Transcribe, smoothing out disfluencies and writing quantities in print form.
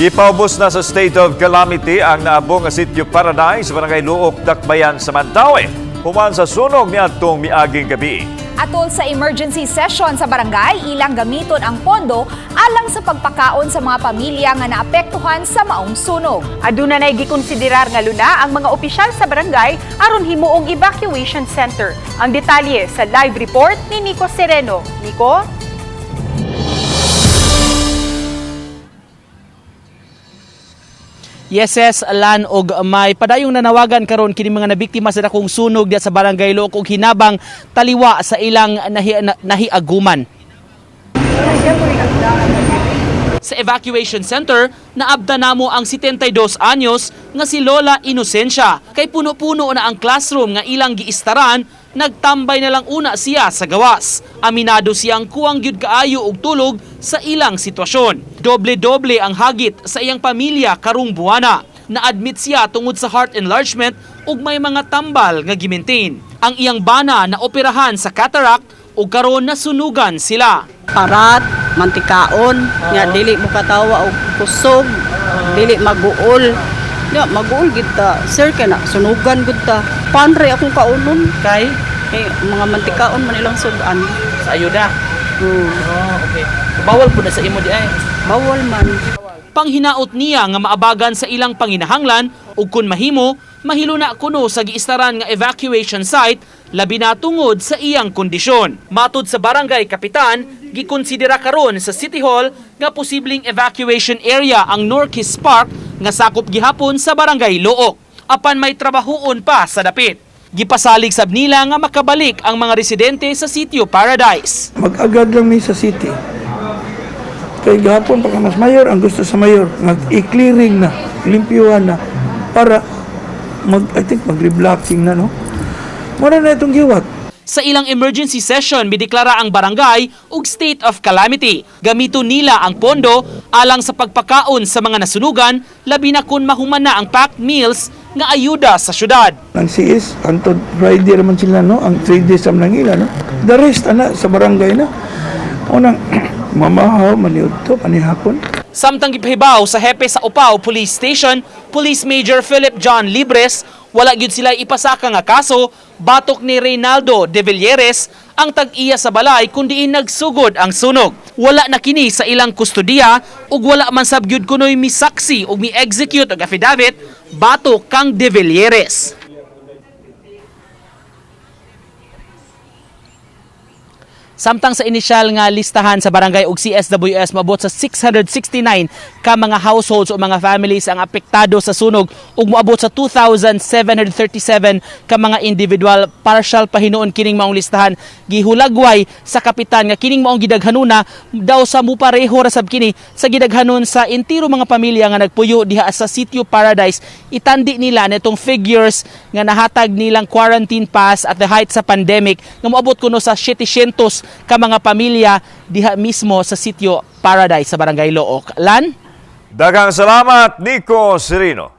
Gipaubos na sa state of calamity ang naabong nga Sitio Paradise, Barangay Luok, Dakbayan sa Mantawi. Human sa sunog niadtong miaging gabi. Atol sa emergency session sa barangay, ilang gamiton ang pondo alang sa pagpakaon sa mga pamilya nga naapektuhan sa maong sunog. Aduna na gikonsiderar nga luna ang mga opisyal sa barangay aron himuong evacuation center. Ang detalye sa live report ni Nico Sereno. Nico? Yeses, Lan og may padayong nanawagan karon kini mga nabiktima sa dakong sunog diya sa Barangay Luok ug hinabang taliwa sa ilang nahiaguman. Sa evacuation center, naabda namo ang 72 anyos nga si Lola Inocencia. Kay puno-puno na ang classroom nga ilang giistaran, nagtambay na lang una siya sa gawas. Aminado siyang kuwang gyud kaayo og tulog sa ilang sitwasyon. Doble-doble ang hagit sa iyang pamilya karong buwana. Na-admit siya tungod sa heart enlargement ug may mga tambal nga gimaintain. Ang iyang bana na operahan sa cataract ug karon nasunugan sila. Parat, mantikaon, nga dili mo katawa og kusog, dili maguol. Nga maguol gid ta. Sir kay na sunugan gud ta. Panre akong kaunon Kay mga mantikaon man ilang sugan. sa ayuda. Oh, okay. Bawal po na sa imo di ay. Bawal man. Panghinaot niya nga maabagan sa ilang panginahanglan ug kun mahimo, mahilo na kuno sa giistaran nga evacuation site labi na tungod sa iyang kondisyon. Matud sa barangay kapitan, gikonsidera karon sa City Hall nga posibleng evacuation area ang Norquist Park nga sakop gihapon sa Barangay Luok. Apan may trabahoon pa sa dapit. Gipasalig sab nila nga makabalik ang mga residente sa Sitio Paradise. Mag-agad lang mi sa city. Kay gahapon pagka mas mayor, ang gusto sa mayor, mag-i-clearing na, limpyuhan na, para mag-reblocking na, no? Muna na itong giwat. Sa ilang emergency session, bideklara ang barangay ug state of calamity. Gamito nila ang pondo alang sa pagpakaon sa mga nasunugan, labi na kun mahuman na ang packed meals nga ayuda sa syudad. Ang CS, antod Friday naman sila, no? Ang 3 days naman lang ila, no? The rest, sa barangay na. Unang, mamahaw, maniud to, panihapon. Samtang gipahibaw sa hepe sa Opao Police Station, Police Major Philip John Libres, wala gyud sila ipasaka nga kaso, batok ni Reynaldo de Villeres ang tag-iya sa balay kundiin nagsugod ang sunog. Wala na kini sa ilang kustodiya ug wala man sab gyud kunoy misaksi ug mi-execute og affidavit batok kang de Villeres. Samtang sa inisyal nga listahan sa barangay ug CSWS maabot sa 669 ka mga households o mga families ang apektado sa sunog ug moabot sa 2,737 ka mga individual. Partial pahinuon kining maong listahan. Gihulagway sa kapitan nga kining maong gidaghanuna daw sa mupareho ra sab kini sa gidaghanon sa entiro mga pamilya nga nagpuyo diha sa Sitio Paradise. Itandi nila netong figures nga nahatag nilang quarantine pass at the height sa pandemic nga moabot kuno sa 700 ka mga pamilya diha mismo sa Sitio Paradise sa Barangay Luok. Lan? Daghang salamat, Nico Sereno.